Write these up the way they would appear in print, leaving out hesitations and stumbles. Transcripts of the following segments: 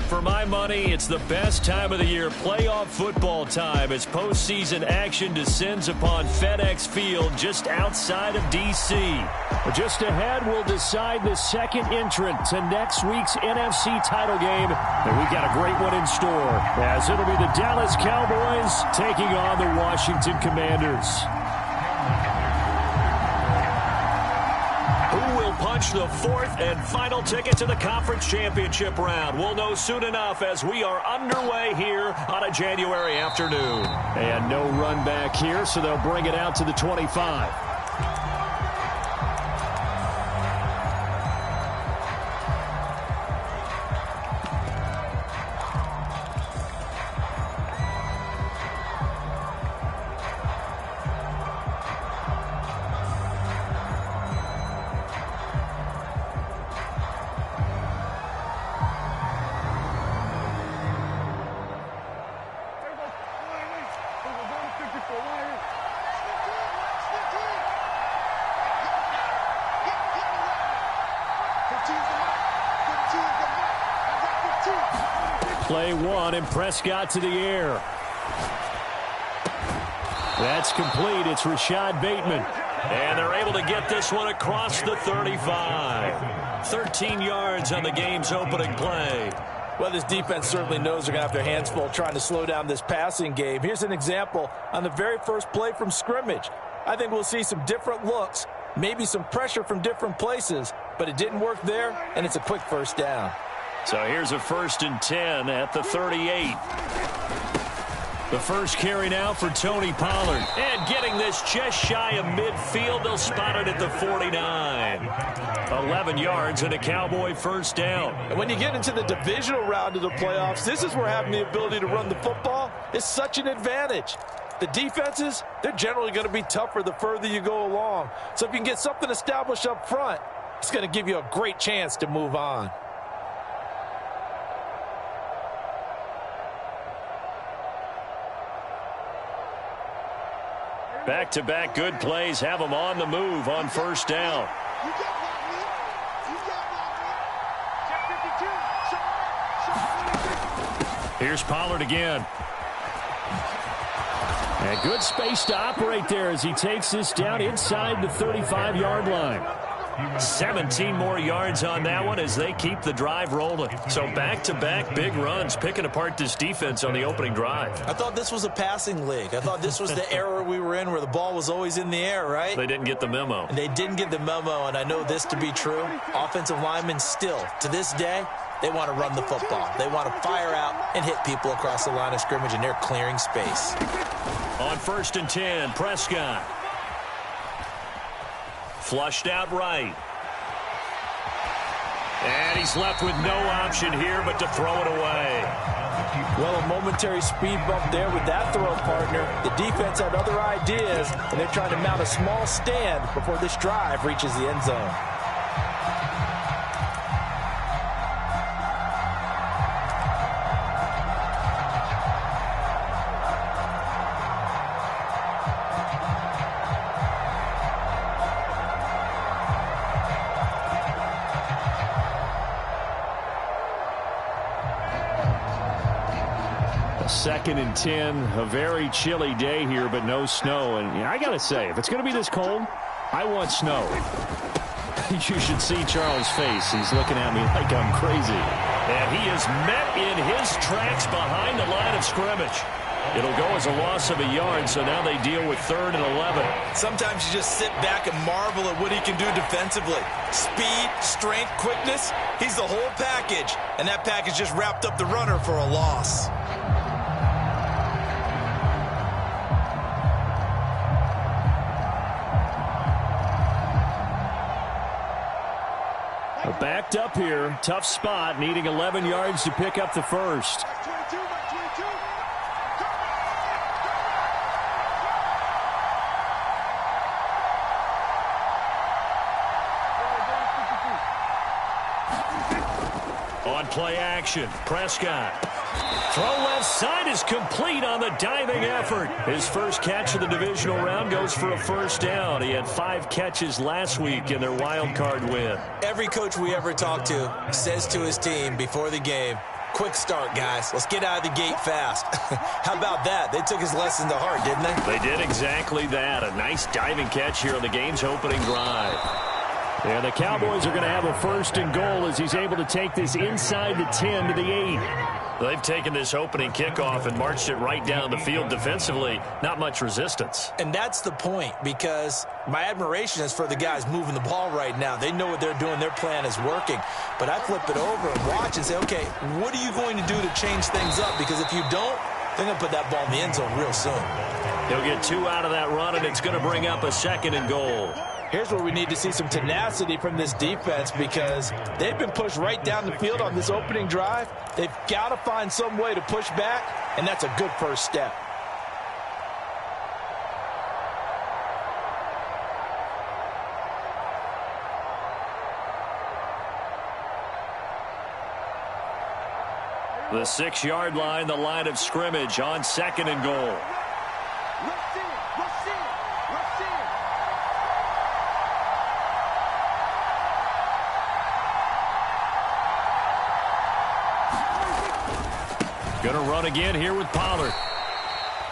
For my money, it's the best time of the year, playoff football time, as postseason action descends upon FedEx Field just outside of D.C. Just ahead, we'll decide the second entrant to next week's NFC title game, and we've got a great one in store, as it'll be the Dallas Cowboys taking on the Washington Commanders. Who will punch the fourth and final ticket to the conference championship round? We'll know soon enough as we are underway here on a January afternoon. And no run back here, so they'll bring it out to the 25. Play one, and Prescott to the air. That's complete. It's Rashad Bateman. And they're able to get this one across the 35. 13 yards on the game's opening play. Well, this defense certainly knows they're going to have their hands full trying to slow down this passing game. Here's an example on the very first play from scrimmage. I think we'll see some different looks, maybe some pressure from different places, but it didn't work there, and it's a quick first down. So here's a 1st and 10 at the 38. The first carry now for Tony Pollard. And getting this just shy of midfield, they'll spot it at the 49. 11 yards and a Cowboy first down. And when you get into the divisional round of the playoffs, this is where having the ability to run the football is such an advantage. The defenses, they're generally going to be tougher the further you go along. So if you can get something established up front, it's going to give you a great chance to move on. Back-to-back good plays have them on the move on first down. Here's Pollard again. And good space to operate there as he takes this down inside the 35-yard line. 17 more yards on that one as they keep the drive rolling. So back-to-back big runs, picking apart this defense on the opening drive. I thought this was a passing league. I thought this was the era we were in where the ball was always in the air, right? They didn't get the memo. And they didn't get the memo, and I know this to be true. Offensive linemen still, to this day, they want to run the football. They want to fire out and hit people across the line of scrimmage, and they're clearing space. On 1st and 10, Prescott. Flushed out right. And he's left with no option here but to throw it away. Well, a momentary speed bump there with that throw partner. The defense had other ideas, and they're trying to mount a small stand before this drive reaches the end zone. Second and 10, a very chilly day here, but no snow. And I got to say, if it's going to be this cold, I want snow. You should see Charles' face. He's looking at me like I'm crazy. And he is met in his tracks behind the line of scrimmage. It'll go as a loss of a yard, so now they deal with 3rd and 11. Sometimes you just sit back and marvel at what he can do defensively. Speed, strength, quickness, he's the whole package. And that package just wrapped up the runner for a loss. Backed up here, tough spot, needing 11 yards to pick up the first. On play action, Prescott. Throw left side is complete on the diving effort. His first catch of the divisional round goes for a first down. He had 5 catches last week in their wild card win. Every coach we ever talk to says to his team before the game, quick start, guys. Let's get out of the gate fast. How about that? They took his lesson to heart, didn't they? They did exactly that. A nice diving catch here on the game's opening drive. And the Cowboys are going to have a first and goal as he's able to take this inside the 10 to the 8. They've taken this opening kickoff and marched it right down the field defensively. Not much resistance. And that's the point, because my admiration is for the guys moving the ball right now. They know what they're doing. Their plan is working. But I flip it over and watch and say, okay, what are you going to do to change things up? Because if you don't, they're going to put that ball in the end zone real soon. He'll get 2 out of that run, and it's going to bring up a second and goal. Here's where we need to see some tenacity from this defense, because they've been pushed right down the field on this opening drive. They've got to find some way to push back, and that's a good first step. The 6-yard line, the line of scrimmage on second and goal. Going to run again here with Pollard.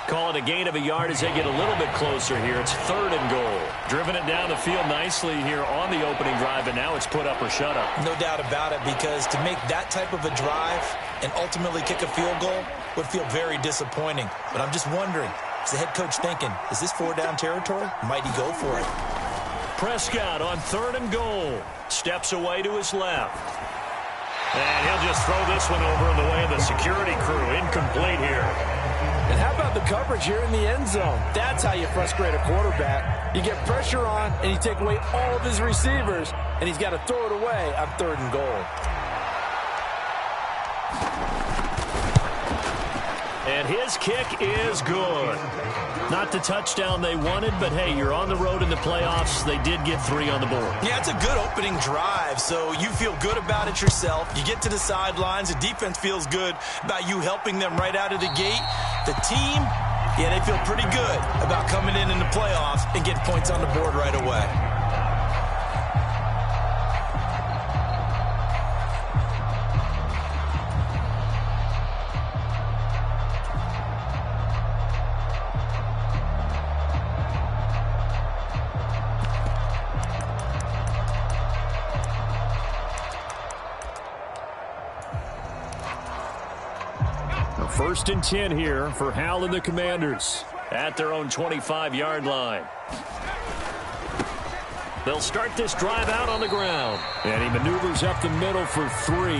Call it a gain of a yard as they get a little bit closer here. It's third and goal. Driven it down the field nicely here on the opening drive, and now it's put up or shut up. No doubt about it, because to make that type of a drive and ultimately kick a field goal would feel very disappointing. But I'm just wondering, is the head coach thinking, is this 4-down territory? Might he go for it? Prescott on third and goal. Steps away to his left. And he'll just throw this one over in the way of the security crew. Incomplete here. And how about the coverage here in the end zone? That's how you frustrate a quarterback. You get pressure on, and you take away all of his receivers, and he's got to throw it away on third and goal. And his kick is good. Not the touchdown they wanted, but hey, you're on the road in the playoffs. They did get 3 on the board. Yeah, it's a good opening drive, so you feel good about it yourself. You get to the sidelines. The defense feels good about you helping them right out of the gate. The team, yeah, they feel pretty good about coming in the playoffs and getting points on the board right away. First and 10 here for Hal and the Commanders at their own 25-yard line. They'll start this drive out on the ground. And he maneuvers up the middle for 3,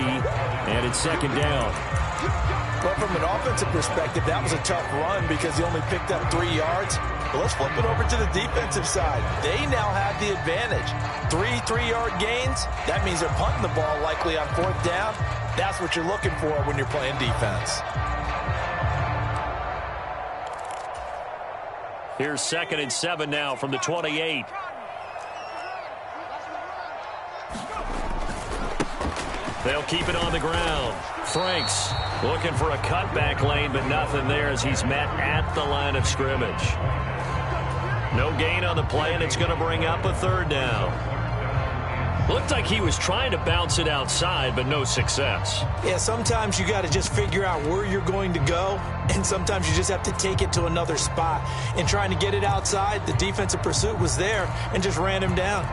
and it's second down. Well, from an offensive perspective, that was a tough run because he only picked up 3 yards. But let's flip it over to the defensive side. They now have the advantage. 3 3-yard gains. That means they're punting the ball likely on 4th down. That's what you're looking for when you're playing defense. Here's 2nd and 7 now from the 28. They'll keep it on the ground. Franks looking for a cutback lane, but nothing there as he's met at the line of scrimmage. No gain on the play, and it's going to bring up a 3rd down. Looked like he was trying to bounce it outside, but no success. Yeah, sometimes you got to just figure out where you're going to go, and sometimes you just have to take it to another spot. And trying to get it outside, the defensive pursuit was there and just ran him down.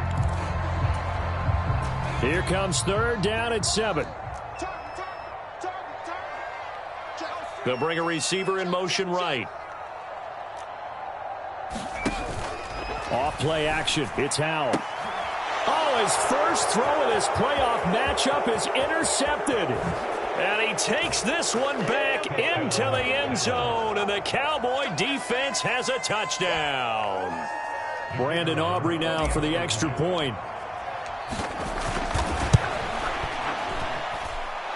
Here comes 3rd down at 7. They'll bring a receiver in motion right. Off play action. It's Howell. Oh, his first throw of this playoff matchup is intercepted. And he takes this one back into the end zone, and the Cowboy defense has a touchdown. Brandon Aubrey now for the extra point.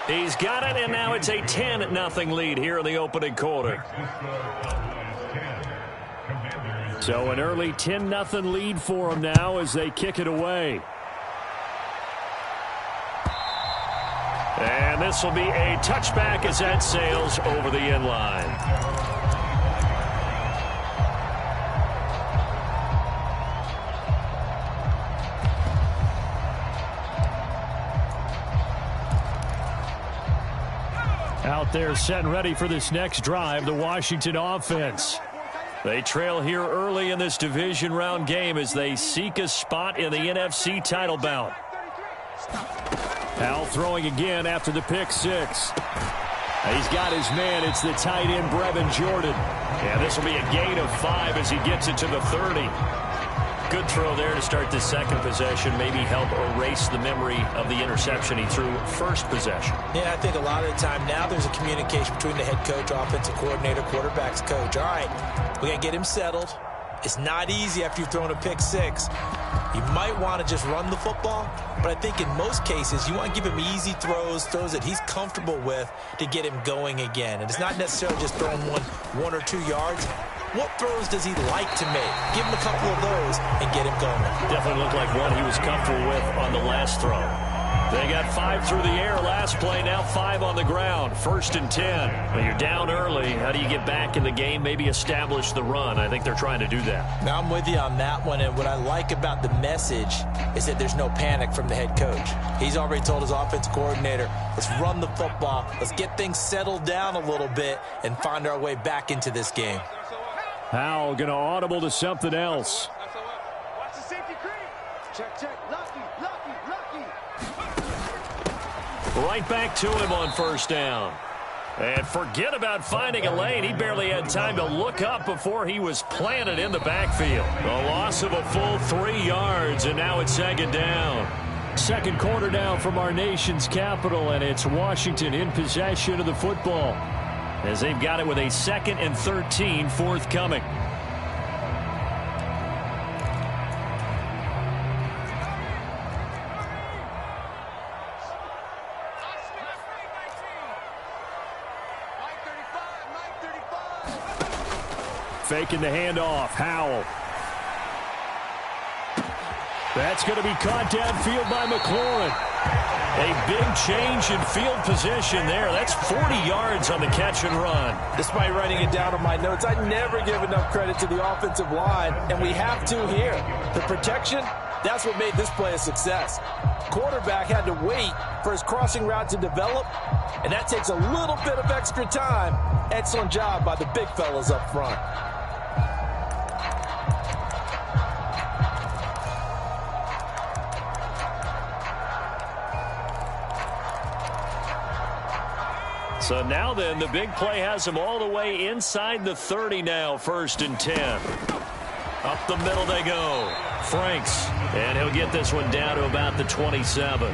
He's got it, and now it's a 10-0 lead here in the opening quarter. So an early 10-0 lead for them now as they kick it away. And And this will be a touchback as that sails over the end line. Out there set and ready for this next drive, the Washington offense. They trail here early in this division round game as they seek a spot in the NFC title bout. Howell throwing again after the pick six. He's got his man. It's the tight end, Brevin Jordan. And this will be a gain of 5 as he gets it to the 30. Good throw there to start the second possession. Maybe help erase the memory of the interception he threw first possession. Yeah, I think a lot of the time now there's a communication between the head coach, offensive coordinator, quarterback's coach. All right, we're going to get him settled. It's not easy after you've thrown a pick six. You might want to just run the football, but I think in most cases you want to give him easy throws that he's comfortable with to get him going again. And it's not necessarily just throwing one or 2 yards. What throws does he like to make? Give him a couple of those and get him going. Definitely looked like one he was comfortable with on the last throw. They got 5 through the air last play, now 5 on the ground. 1st and 10. When you're down early, how do you get back in the game, maybe establish the run? I think they're trying to do that. Now I'm with you on that one, and what I like about the message is that there's no panic from the head coach. He's already told his offensive coordinator, let's run the football, let's get things settled down a little bit and find our way back into this game. Howell going to audible to something else. Watch the safety creep. Check. Lucky. Right back to him on first down. And forget about finding a lane. He barely had time to look up before he was planted in the backfield. A loss of a full 3 yards, and now it's second down. Second quarter down from our nation's capital, and it's Washington in possession of the football, as they've got it with a 2nd and 13 forthcoming. Faking the handoff, Howell. That's going to be caught downfield by McLaurin. A big change in field position there. That's 40 yards on the catch and run. Despite writing it down on my notes, I never give enough credit to the offensive line, and we have to here. The protection, that's what made this play a success. Quarterback had to wait for his crossing route to develop, and that takes a little bit of extra time. Excellent job by the big fellas up front. So now then, the big play has him all the way inside the 30 now, 1st and 10. Up the middle they go. Franks, and he'll get this one down to about the 27.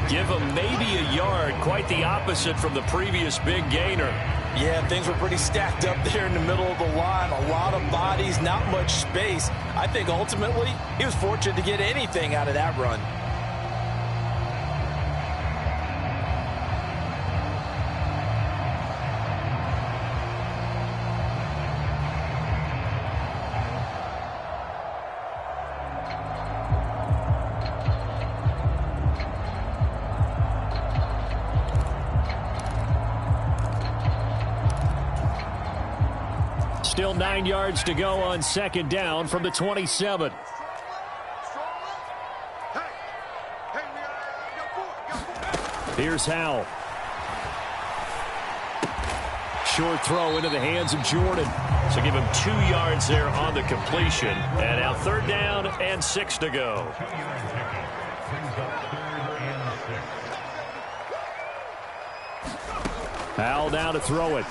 Give him maybe a yard, quite the opposite from the previous big gainer. Yeah, things were pretty stacked up there in the middle of the line. A lot of bodies, not much space. I think ultimately he was fortunate to get anything out of that run. Still 9 yards to go on second down from the 27. Here's Howell. Short throw into the hands of Jordan. So give him 2 yards there on the completion. And now 3rd down and 6 to go. Howell down to throw it.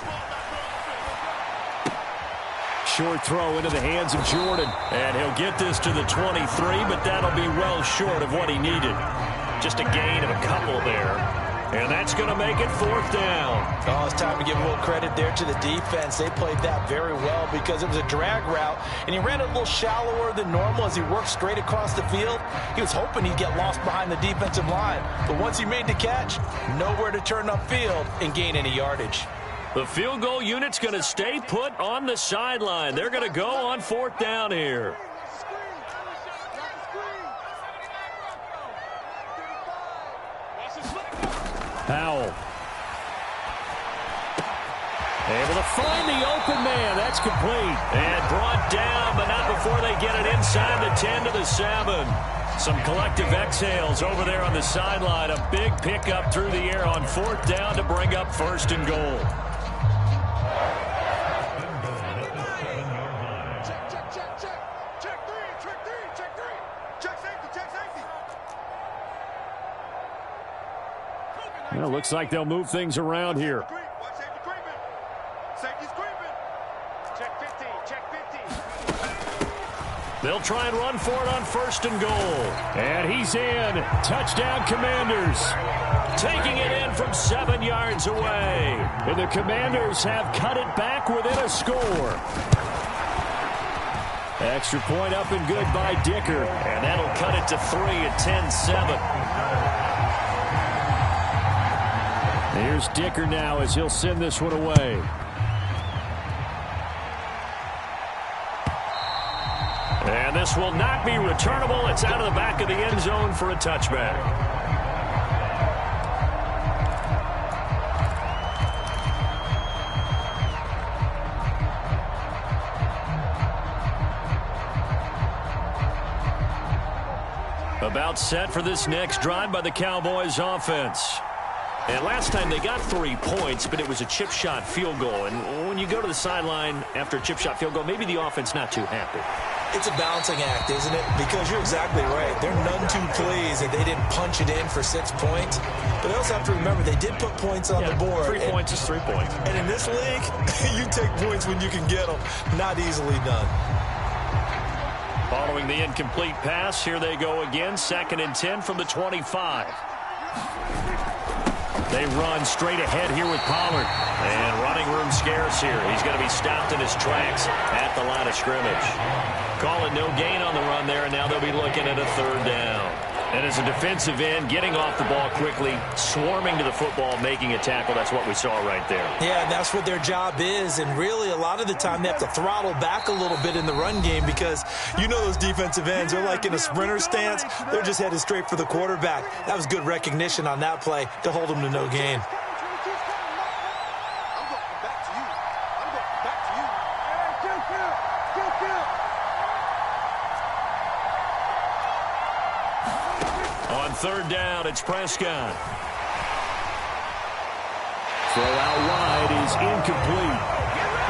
Short throw into the hands of Jordan. And he'll get this to the 23, but that'll be well short of what he needed. Just a gain of a couple there. And that's going to make it 4th down. Oh, it's time to give a little credit there to the defense. They played that very well because it was a drag route, and he ran it a little shallower than normal as he worked straight across the field. He was hoping he'd get lost behind the defensive line. But once he made the catch, nowhere to turn upfield and gain any yardage. The field goal unit's going to stay put on the sideline. They're going to go on 4th down here. Howell Able to find the open man. That's complete. And brought down, but not before they get it inside the 10 to the 7. Some collective exhales over there on the sideline. A big pickup through the air on 4th down to bring up 1st and goal. Well, looks like they'll move things around here. They'll try and run for it on 1st and goal. And he's in. Touchdown, Commanders. Taking it in from 7 yards away. And the Commanders have cut it back within a score. Extra point up and good by Dicker. And that'll cut it to 3 at 10-7. Here's Dicker now as he'll send this one away. And this will not be returnable. It's out of the back of the end zone for a touchback. About set for this next drive by the Cowboys offense. And last time they got 3 points, but it was a chip shot field goal. And when you go to the sideline after a chip shot field goal, maybe the offense not too happy. It's a balancing act, isn't it? Because you're exactly right. They're none too pleased that they didn't punch it in for 6 points. But they also have to remember they did put points on the board. 3 points is 3 points. And in this league, you take points when you can get them. Not easily done. Following the incomplete pass, here they go again. 2nd and 10 from the 25. They run straight ahead here with Pollard. And running room scarce here. He's going to be stopped in his tracks at the line of scrimmage. Call it no gain on the run there, and now they'll be looking at a 3rd down. And as a defensive end, getting off the ball quickly, swarming to the football, making a tackle, that's what we saw right there. Yeah, that's what their job is, and really a lot of the time they have to throttle back a little bit in the run game because you know those defensive ends, they're like in a sprinter stance. They're just headed straight for the quarterback. That was good recognition on that play to hold them to no gain. On 3rd down, it's Prescott. Throw out wide is incomplete.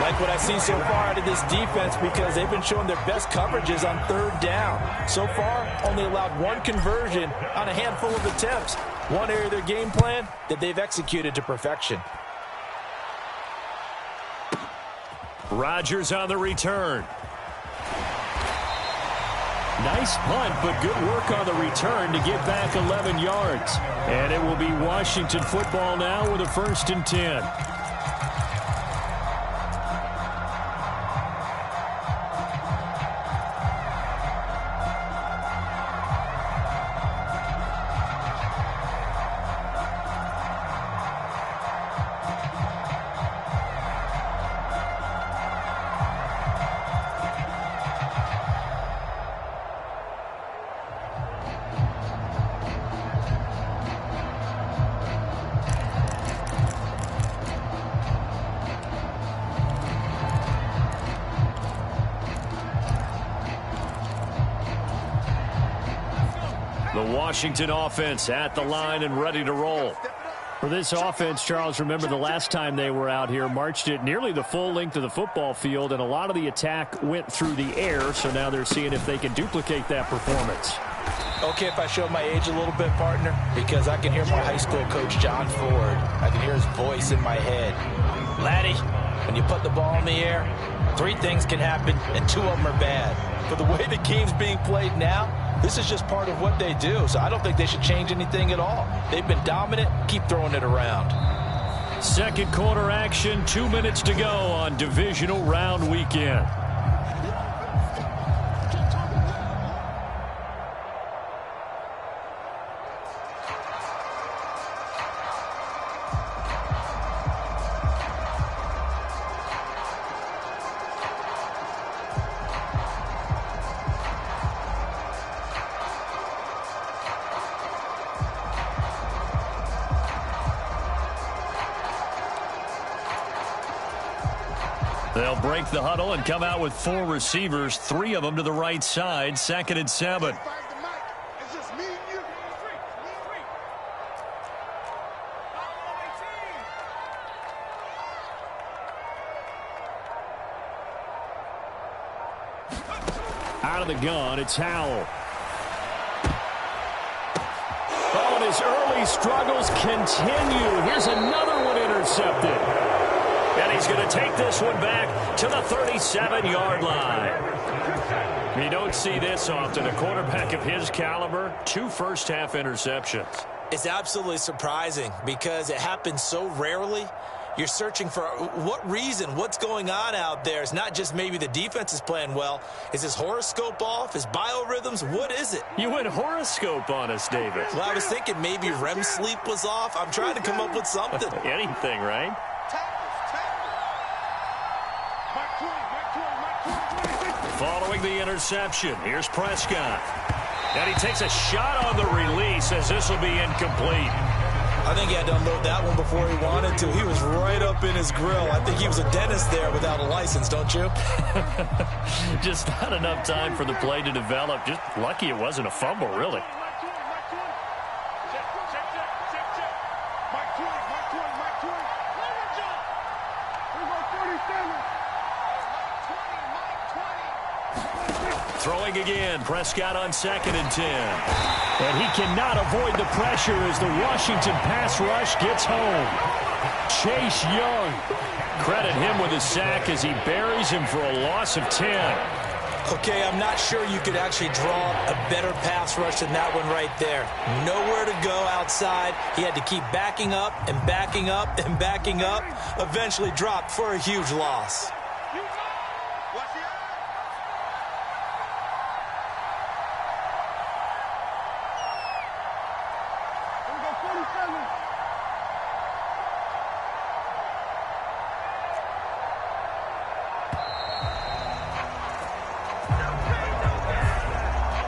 Like what I've seen so far out of this defense because they've been showing their best coverages on 3rd down. So far, only allowed 1 conversion on a handful of attempts. One area of their game plan that they've executed to perfection. Rodgers on the return. Nice punt, but good work on the return to get back 11 yards. And it will be Washington football now with a 1st and 10. The Washington offense at the line and ready to roll. For this offense, Charles, remember the last time they were out here, marched it nearly the full length of the football field, and a lot of the attack went through the air, so now they're seeing if they can duplicate that performance. Okay, if I show my age a little bit, partner, because I can hear my high school coach, John Ford. I can hear his voice in my head. Laddie, when you put the ball in the air, 3 things can happen, and 2 of them are bad. But the way the game's being played now, this is just part of what they do, so I don't think they should change anything at all. They've been dominant. Keep throwing it around. 2nd quarter action, 2 minutes to go on divisional round weekend. They'll break the huddle and come out with 4 receivers, 3 of them to the right side, 2nd and 7. Out of the gun, it's Howell. Oh, and his early struggles continue. Here's another one intercepted. And he's going to take this one back to the 37-yard line. You don't see this often. A quarterback of his caliber, 2 first-half interceptions. It's absolutely surprising because it happens so rarely. You're searching for what reason, what's going on out there. It's not just maybe the defense is playing well. Is his horoscope off? His biorhythms? What is it? You went horoscope on us, David. Well, I was thinking maybe REM sleep was off. I'm trying to come up with something. Anything, right? Following the interception, here's Prescott. And he takes a shot on the release as this will be incomplete. I think he had to unload that one before he wanted to. He was right up in his grill. I think he was a dentist there without a license, don't you? Just not enough time for the play to develop. Just lucky it wasn't a fumble, really. Throwing again, Prescott on 2nd and 10. And he cannot avoid the pressure as the Washington pass rush gets home. Chase Young. Credit him with a sack as he buries him for a loss of 10. Okay, I'm not sure you could actually draw a better pass rush than that one right there. Nowhere to go outside. He had to keep backing up and backing up and backing up. Eventually dropped for a huge loss.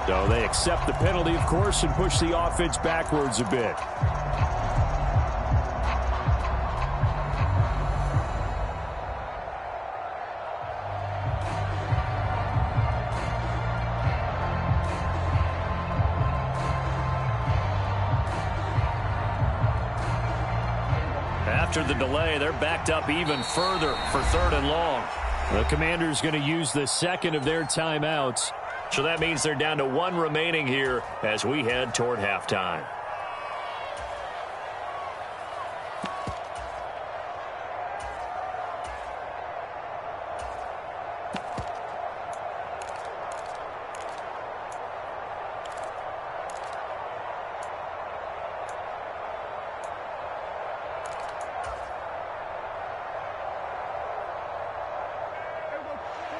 So they accept the penalty, of course, and push the offense backwards a bit. After the delay, they're backed up even further for 3rd and long. The Commanders going to use the 2nd of their timeouts. So that means they're down to 1 remaining here as we head toward halftime.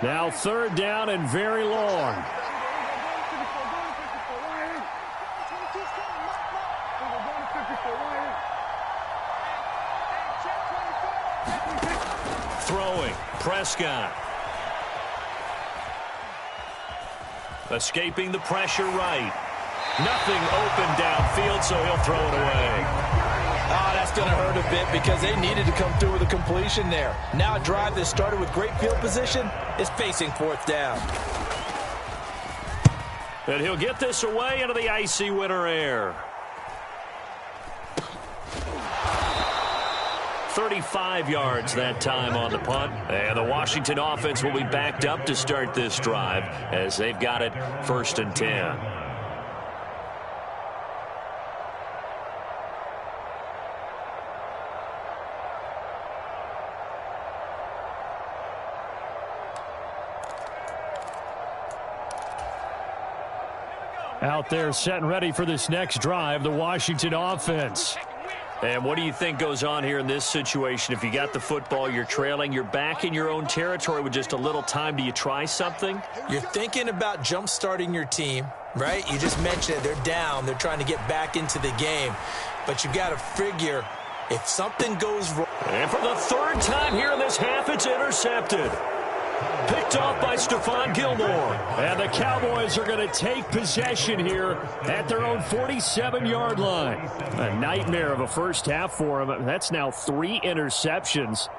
Now 3rd down and very long. Throwing, Prescott. Escaping the pressure right. Nothing open downfield, so he'll throw it away. Oh, that's going to hurt a bit because they needed to come through with a completion there. Now a drive that started with great field position is facing 4th down. And he'll get this away into the icy winter air. 35 yards that time on the punt. And the Washington offense will be backed up to start this drive as they've got it 1st and 10. Out there set and ready for this next drive, the Washington offense. And what do you think goes on here in this situation? If you got the football, you're trailing, you're back in your own territory with just a little time. Do you try something? You're thinking about jump-starting your team, right? You just mentioned it. They're down. They're trying to get back into the game. But you got to figure if something goes wrong. And for the 3rd time here in this half, it's intercepted. Picked off by Stephon Gilmore. And the Cowboys are going to take possession here at their own 47-yard line. A nightmare of a first half for them. That's now 3 interceptions.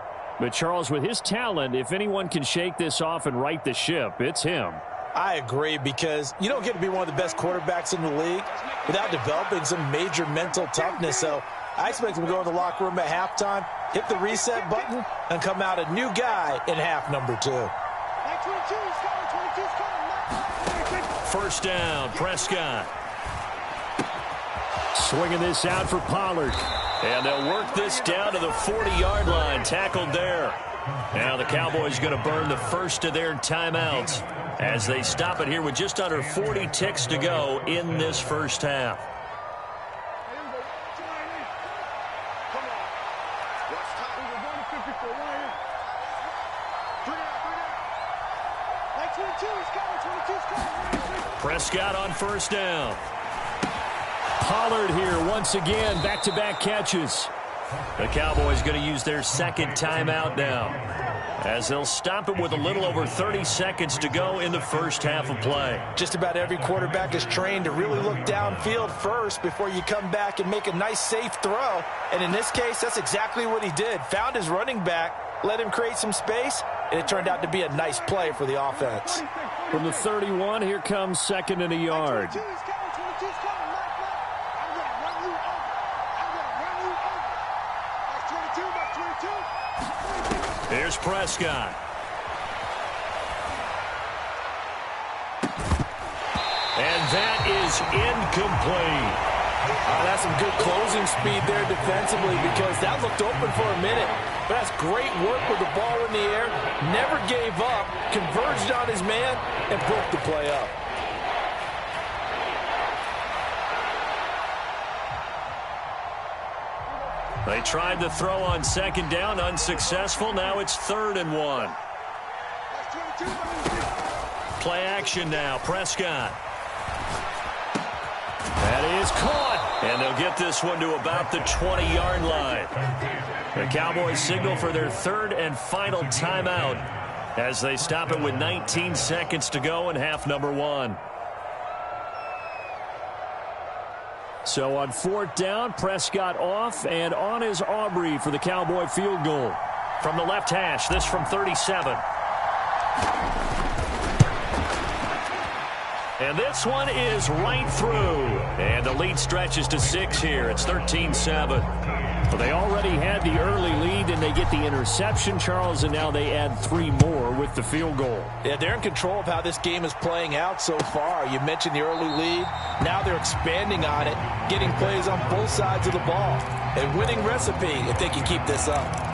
But, Charles, with his talent, if anyone can shake this off and right the ship, it's him. I agree, because you don't get to be one of the best quarterbacks in the league without developing some major mental toughness. So I expect him to go in the locker room at halftime, hit the reset button, and come out a new guy in half number 2. First down, Prescott. Swinging this out for Pollard. And they'll work this down to the 40-yard line, tackled there. Now the Cowboys going to burn the first of their timeouts as they stop it here with just under 40 ticks to go in this first half. Prescott on first down. Pollard here once again, back-to-back catches. The Cowboys going to use their second timeout now as they'll stop it with a little over 30 seconds to go in the first half of play. Just about every quarterback is trained to really look downfield first before you come back and make a nice, safe throw. And in this case, that's exactly what he did. Found his running back, let him create some space, and it turned out to be a nice play for the offense. From the 31, here comes second and a yard. Here's Prescott. And that is incomplete. That's some good closing speed there defensively, because that looked open for a minute. But that's great work with the ball in the air. Never gave up, converged on his man, and broke the play up. They tried to throw on second down, unsuccessful. Now it's 3rd and 1. Play action now, Prescott. That is caught. And they'll get this one to about the 20-yard line. The Cowboys signal for their third and final timeout as they stop it with 19 seconds to go in half number 1. So on 4th down, Prescott off, and on is Aubrey for the Cowboy field goal. From the left hash, this from 37. And this one is right through. And the lead stretches to 6 here. It's 13-7. Well, they already had the early lead, and they get the interception, Charles, and now they add 3 more with the field goal. Yeah, they're in control of how this game is playing out so far. You mentioned the early lead. Now they're expanding on it, getting plays on both sides of the ball. A winning recipe if they can keep this up.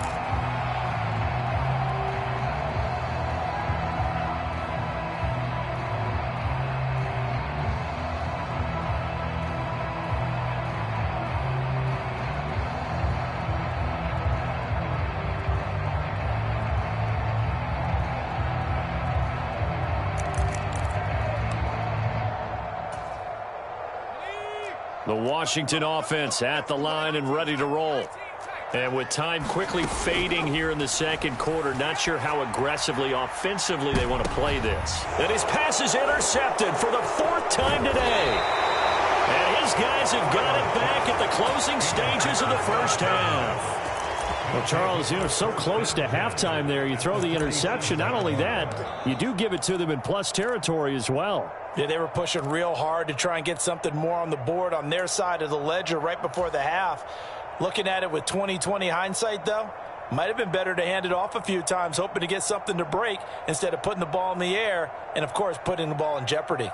The Washington offense at the line and ready to roll. And with time quickly fading here in the second quarter, not sure how aggressively, offensively they want to play this. And his pass is intercepted for the 4th time today. And his guys have got it back at the closing stages of the first half. Well, Charles, you know, so close to halftime there. You throw the interception. Not only that, you do give it to them in plus territory as well. Yeah, they were pushing real hard to try and get something more on the board on their side of the ledger right before the half. Looking at it with 20/20 hindsight, though, might have been better to hand it off a few times, hoping to get something to break instead of putting the ball in the air and, of course, putting the ball in jeopardy.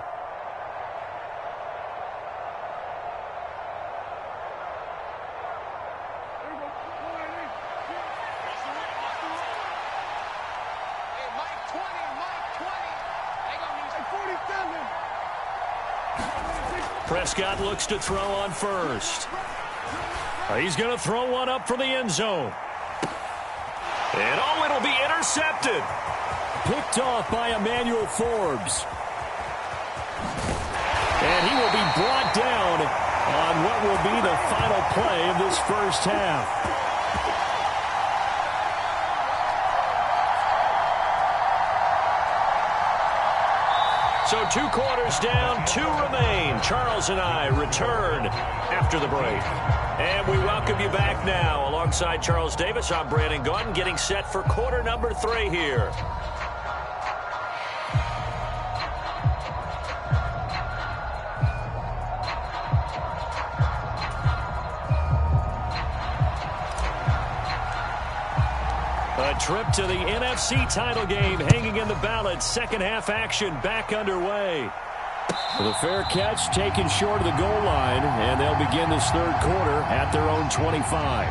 Prescott looks to throw on first. He's going to throw one up for the end zone. And, oh, it'll be intercepted. Picked off by Emmanuel Forbes. And he will be brought down on what will be the final play of this first half. So 2 quarters down, 2 remain. Charles and I return after the break. And we welcome you back now. Alongside Charles Davis, I'm Brandon Gaudin, getting set for quarter number 3 here. A trip to the NFC title game hanging in the balance. Second half action back underway. The fair catch taken short of the goal line, and they'll begin this third quarter at their own 25.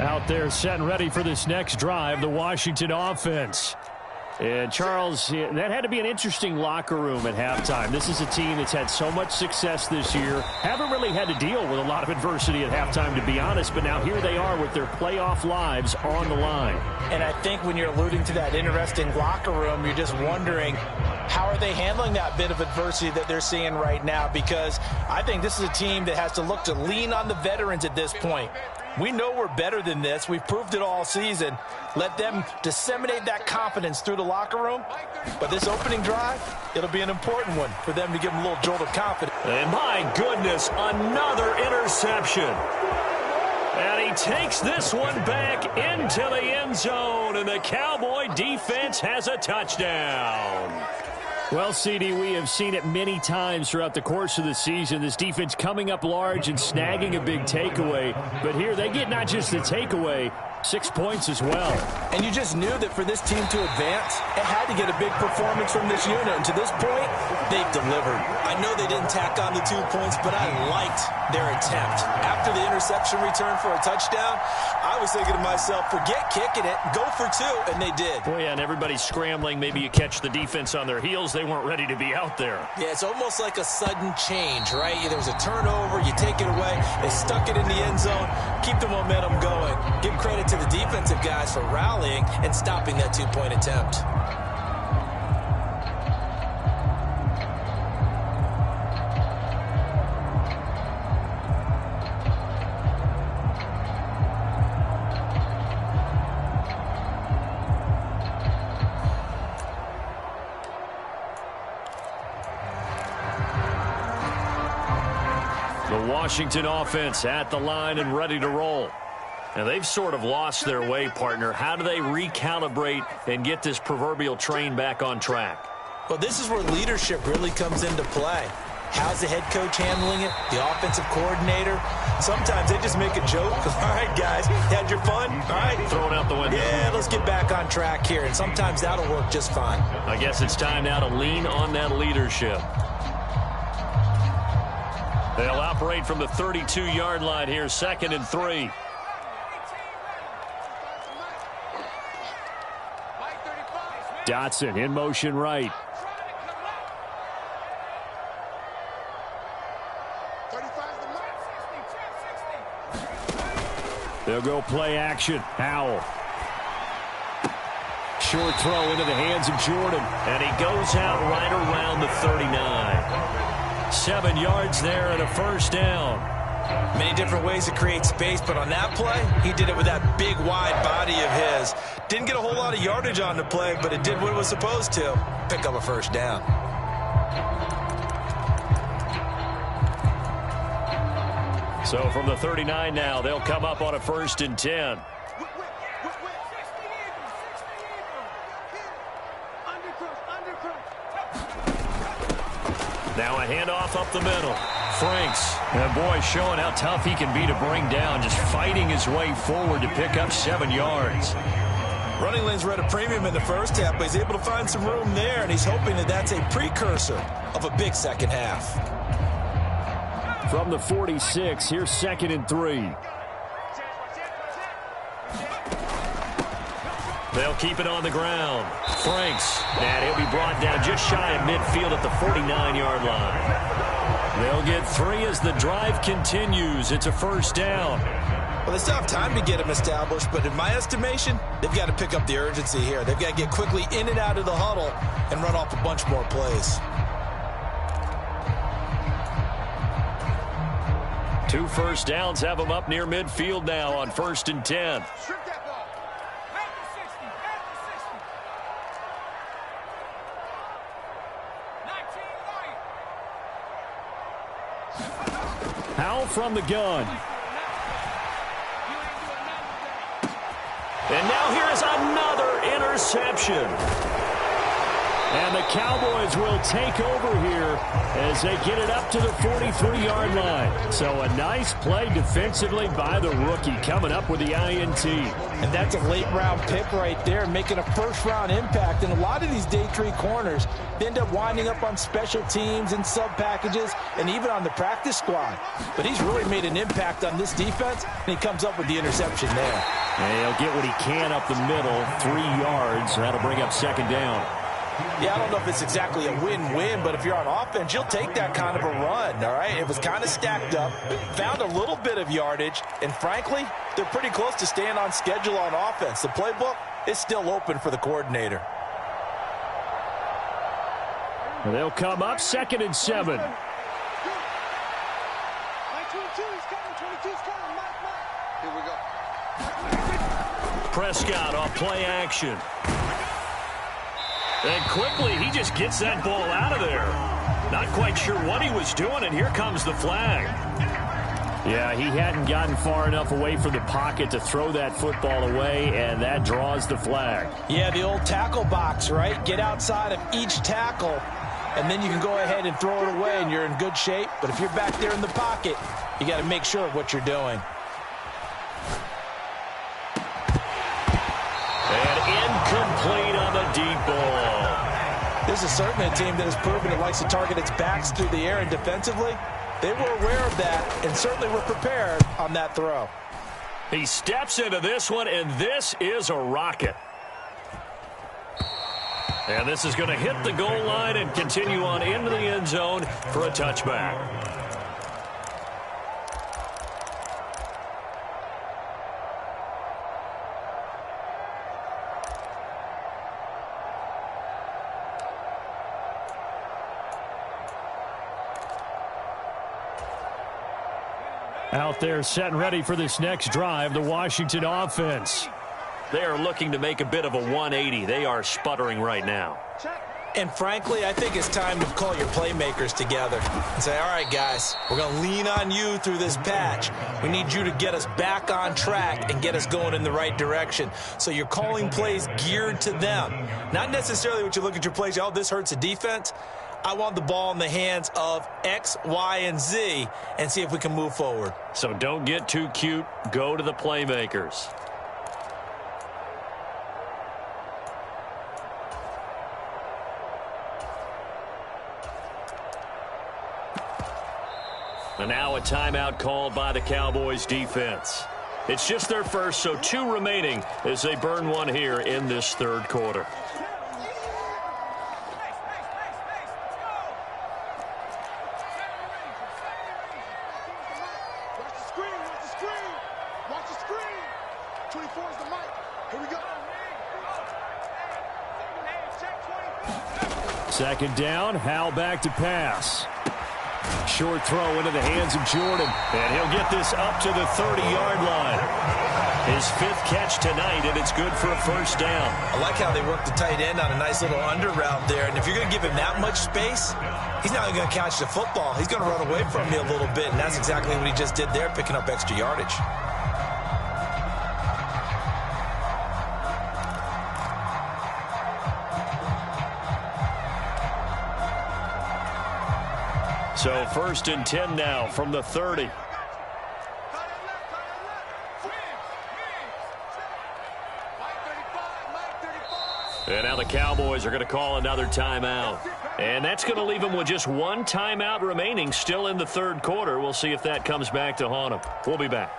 Out there set and ready for this next drive, the Washington offense. And Charles, that had to be an interesting locker room at halftime. This is a team that's had so much success this year. Haven't really had to deal with a lot of adversity at halftime, to be honest. But now here they are with their playoff lives on the line. And I think when you're alluding to that interesting locker room, you're just wondering, how are they handling that bit of adversity that they're seeing right now? Because I think this is a team that has to look to lean on the veterans at this point. We know we're better than this. We've proved it all season. Let them disseminate that confidence through the locker room. But this opening drive, it'll be an important one for them to give them a little jolt of confidence. And my goodness, another interception. And he takes this one back into the end zone, and the Cowboy defense has a touchdown. Well, CD, we have seen it many times throughout the course of the season. This defense coming up large and snagging a big takeaway. But here they get not just the takeaway, 6 points as well. And you just knew that for this team to advance, it had to get a big performance from this unit. And to this point, they've delivered. I know they didn't tack on the 2 points, but I liked their attempt. After the interception return for a touchdown, I was thinking to myself, forget kicking it, go for 2, and they did. Boy, yeah, and everybody's scrambling. Maybe you catch the defense on their heels. They weren't ready to be out there. Yeah, it's almost like a sudden change, right? There was a turnover, you take it away, they stuck it in the end zone, keep the momentum going. Give credit to the defensive guys for rallying and stopping that 2-point attempt. The Washington offense at the line and ready to roll. Now, they've sort of lost their way, partner. How do they recalibrate and get this proverbial train back on track? Well, this is where leadership really comes into play. How's the head coach handling it? The offensive coordinator? Sometimes they just make a joke. All right, guys, had your fun? All right. Throwing out the window. Yeah, let's get back on track here. And sometimes that'll work just fine. I guess it's time now to lean on that leadership. They'll operate from the 32-yard line here, 2nd and 3. Dotson in motion right. They'll go play action. Howell. Short throw into the hands of Jordan. And he goes out right around the 39. 7 yards there and a first down. Many different ways to create space, but on that play, he did it with that big, wide body of his. Didn't get a whole lot of yardage on the play, but it did what it was supposed to. Pick up a first down. So from the 39 now, they'll come up on a 1st and 10. Now a handoff up the middle. Franks, and boy, showing how tough he can be to bring down, just fighting his way forward to pick up 7 yards. Running lanes were at a premium in the first half, but he's able to find some room there, and he's hoping that that's a precursor of a big second half. From the 46, here's 2nd and 3. They'll keep it on the ground. Franks, and he'll be brought down just shy of midfield at the 49-yard line. They'll get 3 as the drive continues. It's a first down. Well, they still have time to get him established, but in my estimation, they've got to pick up the urgency here. They've got to get quickly in and out of the huddle and run off a bunch more plays. 2 first downs have them up near midfield now on 1st and 10. Strip that ball. Back to 60. Back to 60. 19 right. Howell from the gun. And now here is another interception. And the Cowboys will take over here as they get it up to the 43-yard line. So a nice play defensively by the rookie, coming up with the INT. And that's a late-round pick right there, making a first-round impact. And a lot of these day 3 corners, they end up winding up on special teams and sub-packages and even on the practice squad. But he's really made an impact on this defense, and he comes up with the interception there. And he'll get what he can up the middle, 3 yards. That'll bring up 2nd down. Yeah, I don't know if it's exactly a win-win, but if you're on offense, you'll take that kind of a run, all right? It was kind of stacked up, found a little bit of yardage, and frankly, they're pretty close to staying on schedule on offense. The playbook is still open for the coordinator. They'll come up 2nd and 7. 22 is coming. 22 is coming. Mike. Here we go. Prescott off play action. And quickly, he just gets that ball out of there. Not quite sure what he was doing, and here comes the flag. Yeah, he hadn't gotten far enough away from the pocket to throw that football away, and that draws the flag. Yeah, the old tackle box, right? Get outside of each tackle, and then you can go ahead and throw it away, and you're in good shape. But if you're back there in the pocket, you got to make sure of what you're doing. And incomplete on the deep ball. This is certainly a team that has proven it likes to target its backs through the air, and defensively, they were aware of that and certainly were prepared on that throw. He steps into this one, and this is a rocket. And this is going to hit the goal line and continue on into the end zone for a touchback. Out there set and ready for this next drive, the Washington offense. They are looking to make a bit of a 180. They are sputtering right now. And frankly, I think it's time to call your playmakers together and say, all right, guys, we're going to lean on you through this patch. We need you to get us back on track and get us going in the right direction. So you're calling plays geared to them. Not necessarily what you look at your plays, oh, this hurts the defense. I want the ball in the hands of X, Y, and Z and see if we can move forward. So don't get too cute. Go to the playmakers. And now a timeout called by the Cowboys defense. It's just their first, so 2 remaining as they burn one here in this 3rd quarter. Second down, Howell back to pass. Short throw into the hands of Jordan, and he'll get this up to the 30-yard line. His 5th catch tonight, and it's good for a first down. I like how they work the tight end on a nice little under route there, and if you're going to give him that much space, he's not going to catch the football. He's going to run away from you a little bit, and that's exactly what he just did there, picking up extra yardage. So 1st and 10 now from the 30. And now the Cowboys are going to call another timeout. And that's going to leave them with just 1 timeout remaining still in the 3rd quarter. We'll see if that comes back to haunt them. We'll be back.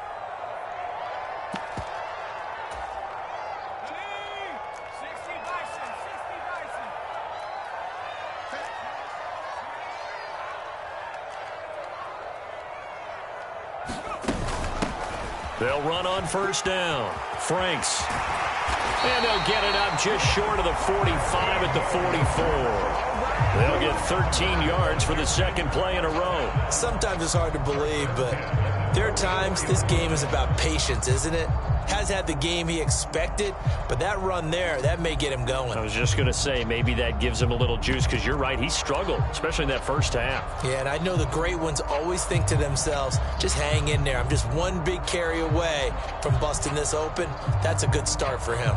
They'll run on first down. Franks. And they'll get it up just short of the 45 at the 44. They'll get 13 yards for the 2nd play in a row. Sometimes it's hard to believe, but There are times this game is about patience, isn't it? Has had the game he expected, but that run there, that may get him going. I was just going to say, maybe that gives him a little juice, because you're right, he struggled, especially in that first half. Yeah, and I know the great ones always think to themselves, just hang in there. I'm just one big carry away from busting this open. That's a good start for him.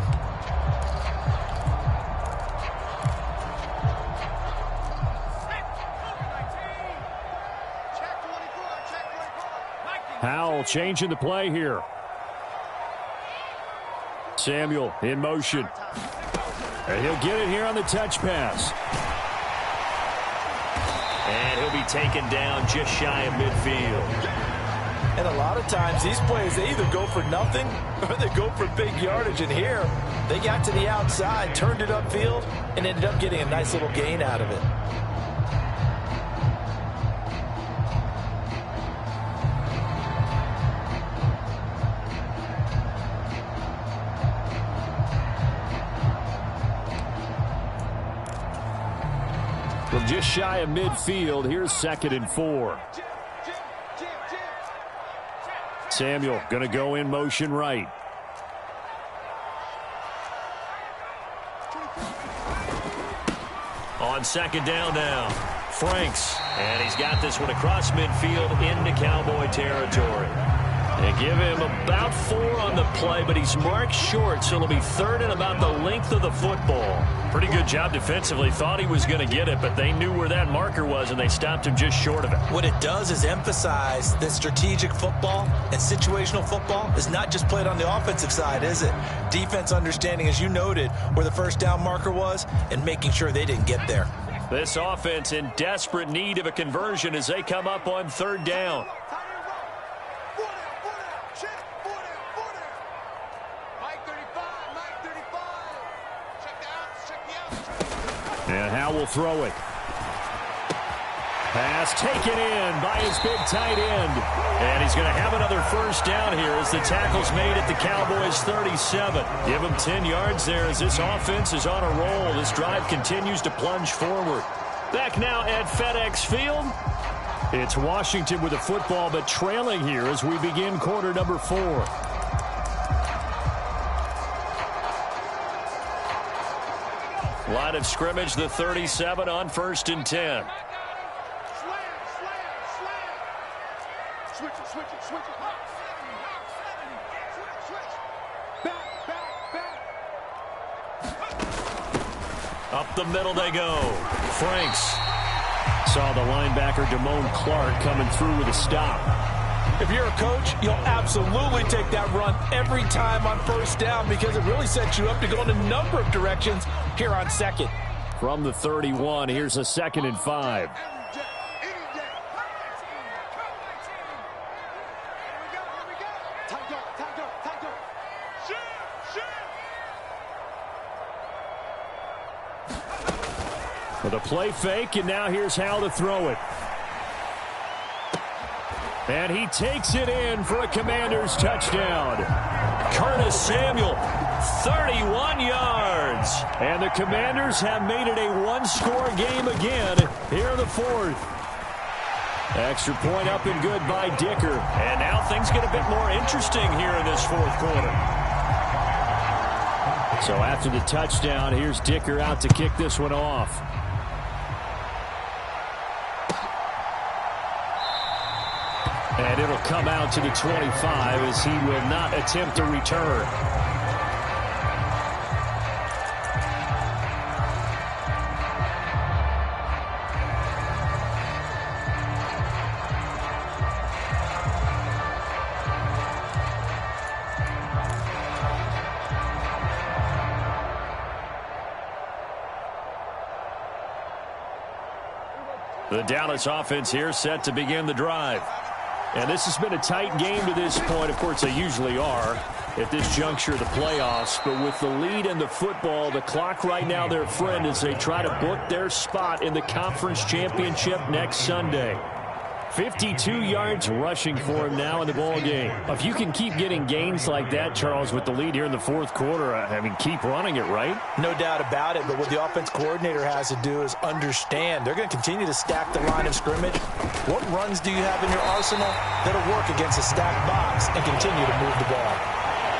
Howell changing the play here. Samuel in motion. And he'll get it here on the touch pass. And he'll be taken down just shy of midfield. And a lot of times these plays, they either go for nothing or they go for big yardage. And here, they got to the outside, turned it upfield, and ended up getting a nice little gain out of it. From just shy of midfield, here's 2nd and 4. Samuel going to go in motion right. On 2nd down now, Franks. And he's got this one across midfield into Cowboy territory. They give him about 4 on the play, but he's marked short, so it'll be 3rd and about the length of the football. Pretty good job defensively. Thought he was going to get it, but they knew where that marker was, and they stopped him just short of it. What it does is emphasize that strategic football and situational football is not just played on the offensive side, is it? Defense understanding, as you noted, where the first down marker was and making sure they didn't get there. This offense in desperate need of a conversion as they come up on 3rd down. And Howell will throw it. Pass taken in by his big tight end. And he's going to have another first down here as the tackle's made at the Cowboys' 37. Give him 10 yards there as this offense is on a roll. This drive continues to plunge forward. Back now at FedEx Field. It's Washington with the football, but trailing here as we begin quarter number 4. Line of scrimmage, the 37 on 1st and 10. Up the middle they go. Franks saw the linebacker Damone Clark coming through with a stop. If you're a coach, you'll absolutely take that run every time on 1st down because it really sets you up to go in a number of directions here on 2nd. From the 31, here's a 2nd and 5. With a play fake, and now here's Howell to throw it. And he takes it in for a Commanders touchdown. Curtis Samuel, 31 yards. And the Commanders have made it a one-score game again here in the 4th. Extra point up and good by Dicker. And now things get a bit more interesting here in this 4th quarter. So after the touchdown, here's Dicker out to kick this one off. And it'll come out to the 25 as he will not attempt a return. The Dallas offense here set to begin the drive. And this has been a tight game to this point. Of course, they usually are at this juncture of the playoffs. But with the lead in the football, the clock right now their friend as they try to book their spot in the conference championship next Sunday. 52 yards rushing for him now in the ball game. If you can keep getting gains like that, Charles, with the lead here in the fourth quarter, I mean, keep running it, right? No doubt about it, but what the offense coordinator has to do is understand they're going to continue to stack the line of scrimmage. What runs do you have in your arsenal that'll work against a stacked box and continue to move the ball?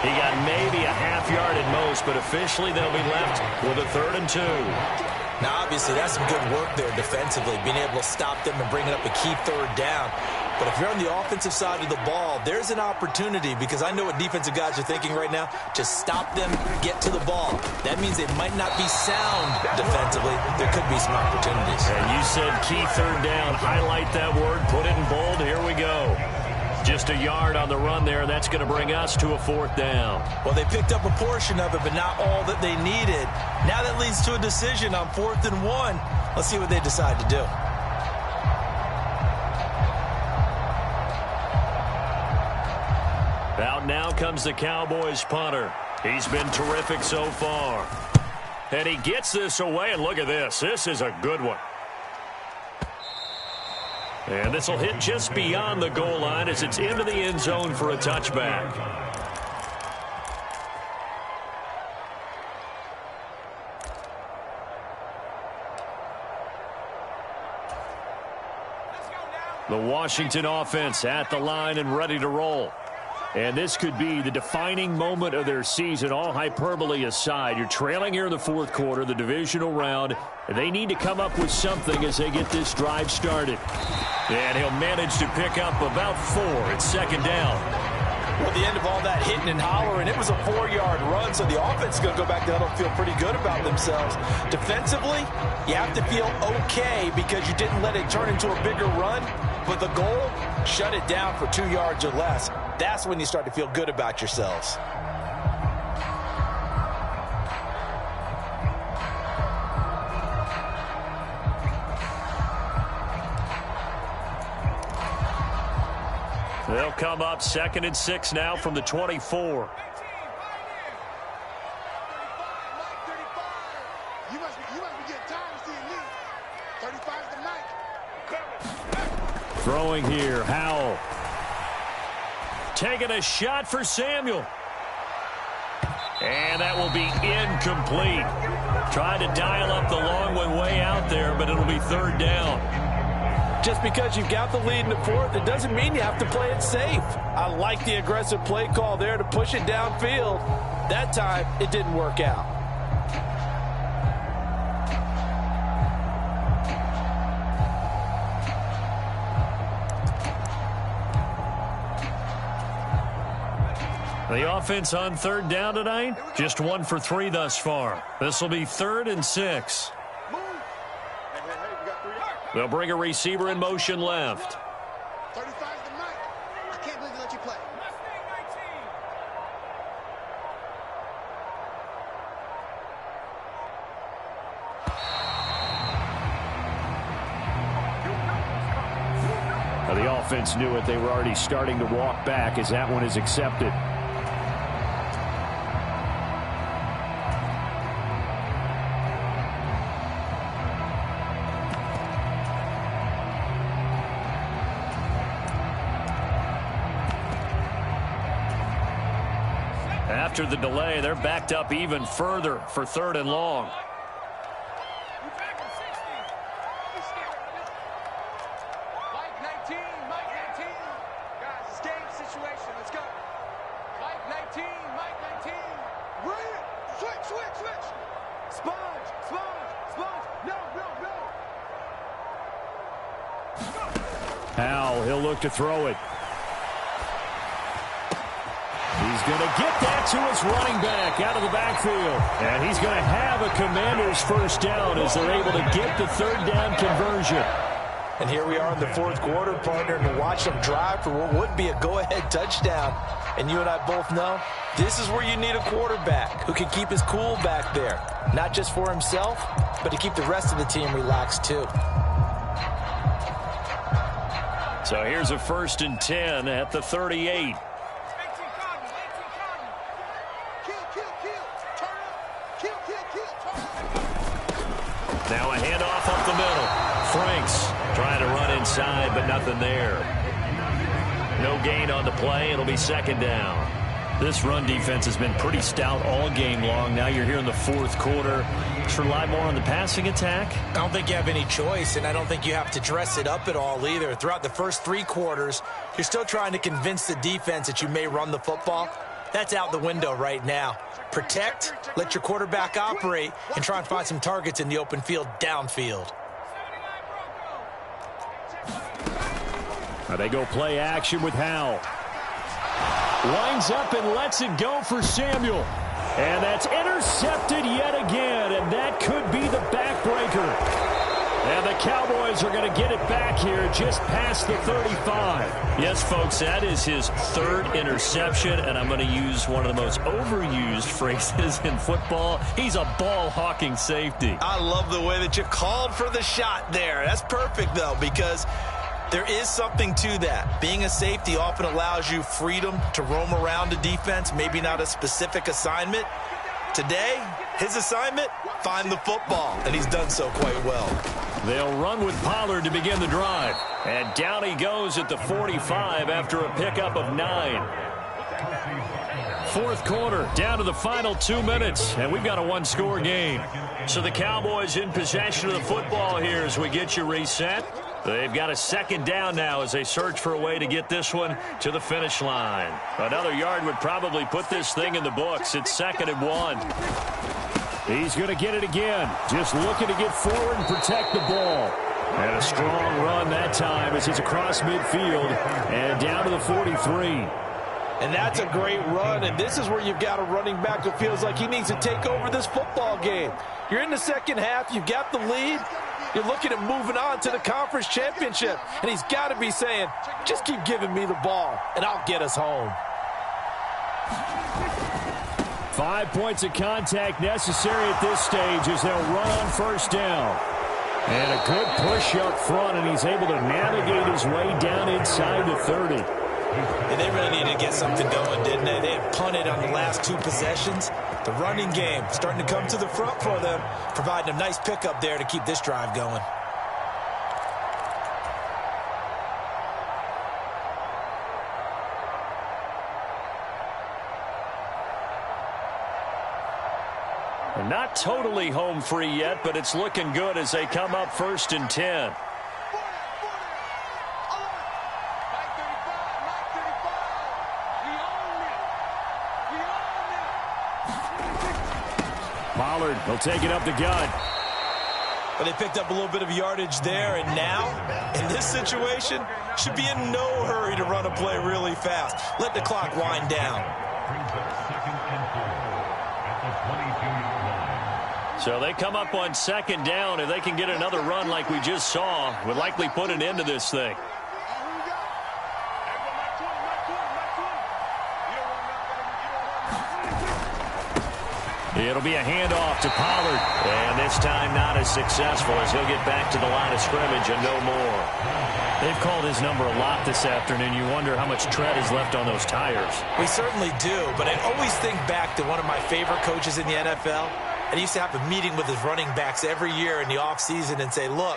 He got maybe a half yard at most, but officially they'll be left with a 3rd and 2. Now, obviously, that's some good work there defensively, being able to stop them and bring it up a key 3rd down. But if you're on the offensive side of the ball, there's an opportunity, because I know what defensive guys are thinking right now, to stop them, get to the ball. That means they might not be sound defensively. There could be some opportunities. And you said key 3rd down. Highlight that word, put it in bold. Here we go. Just a yard on the run there, and that's going to bring us to a 4th down. Well, they picked up a portion of it, but not all that they needed. Now that leads to a decision on 4th and 1. Let's see what they decide to do. Out now comes the Cowboys punter. He's been terrific so far. And he gets this away, and look at this. This is a good one. And this will hit just beyond the goal line as it's into the end zone for a touchback. The Washington offense at the line and ready to roll. And this could be the defining moment of their season, all hyperbole aside. You're trailing here in the fourth quarter, the divisional round. And they need to come up with something as they get this drive started. And he'll manage to pick up about 4 at 2nd down. Well, at the end of all that hitting and hollering, it was a 4-yard run, so the offense is going to go back there and feel pretty good about themselves. Defensively, you have to feel okay because you didn't let it turn into a bigger run. But the goal, shut it down for 2 yards or less. That's when you start to feel good about yourselves. They'll come up 2nd and 6 now from the 24. You must be getting tired of seeing me. 35's the night. Throwing here, Howell. Taking a shot for Samuel. And that will be incomplete. Trying to dial up the long one way out there, but it'll be 3rd down. Just because you've got the lead in the fourth, it doesn't mean you have to play it safe. I like the aggressive play call there to push it downfield. That time, it didn't work out. The offense on 3rd down tonight, just 1 for 3 thus far. This will be 3rd and 6. They'll bring a receiver in motion left. 35's the night. I can't believe they let you play. Now the offense knew it. They were already starting to walk back as that one is accepted. After the delay, they're backed up even further for 3rd and long. Mike 19, Mike 19. Guys, it's game situation. Let's go. Mike 19, Mike 19. Bring it. Switch. Sponge. No. Howell, he'll look to throw it. He's going to get that to his running back out of the backfield. And he's going to have a Commanders 1st down as they're able to get the 3rd down conversion. And here we are in the fourth quarter, partner, and to watch them drive for what would be a go-ahead touchdown. And you and I both know this is where you need a quarterback who can keep his cool back there. Not just for himself, but to keep the rest of the team relaxed too. So here's a 1st and 10 at the 38. Now a handoff up the middle. Franks Trying to run inside, but nothing there. No gain on the play. It'll be second down. This run defense has been pretty stout all game long. Now you're here in the fourth quarter. Just rely more on the passing attack? I don't think you have any choice, and I don't think you have to dress it up at all either. Throughout the first 3 quarters, you're still trying to convince the defense that you may run the football. That's out the window right now. Protect, let your quarterback operate, and try and find some targets in the open field downfield. They go play action with Howell. Winds up and lets it go for Samuel. And that's intercepted yet again, and that could be the backbreaker. And the Cowboys are going to get it back here just past the 35. Yes, folks, that is his 3rd interception, and I'm going to use one of the most overused phrases in football. He's a ball-hawking safety. I love the way that you called for the shot there. That's perfect, though, because there is something to that. Being a safety often allows you freedom to roam around a defense, maybe not a specific assignment. Today, his assignment, find the football, and he's done so quite well. They'll run with Pollard to begin the drive. And down he goes at the 45 after a pickup of 9. Fourth quarter, down to the final 2 minutes, and we've got a 1-score game. So the Cowboys in possession of the football here as we get you reset. They've got a second down now as they search for a way to get this one to the finish line. Another yard would probably put this thing in the books. It's 2nd and 1. He's going to get it again. Just looking to get forward and protect the ball. And a strong run that time as he's across midfield and down to the 43. And that's a great run, and this is where you've got a running back who feels like he needs to take over this football game. You're in the second half. You've got the lead. You're looking at moving on to the conference championship, and he's got to be saying, just keep giving me the ball, and I'll get us home. 5 points of contact necessary at this stage as they'll run on first down. And a good push up front, and he's able to navigate his way down inside the 30. And they really needed to get something going, didn't they? They had punted on the last 2 possessions. The running game starting to come to the front for them, providing a nice pickup there to keep this drive going. Not totally home free yet, but it's looking good as they come up 1st and 10. Pollard will take it up the gut. But they picked up a little bit of yardage there, and now, in this situation, should be in no hurry to run a play really fast. Let the clock wind down. So they come up on 2nd down. If they can get another run like we just saw, would likely put an end to this thing. It'll be a handoff to Pollard. And this time not as successful as he'll get back to the line of scrimmage and no more. They've called his number a lot this afternoon. You wonder how much tread is left on those tires. We certainly do, but I always think back to one of my favorite coaches in the NFL. And he used to have a meeting with his running backs every year in the offseason and say, look,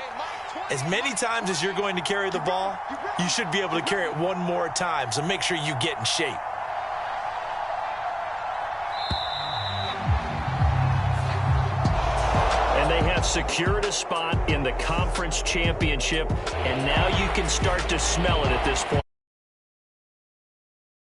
as many times as you're going to carry the ball, you should be able to carry it one more time, so make sure you get in shape. And they have secured a spot in the conference championship, and now you can start to smell it at this point.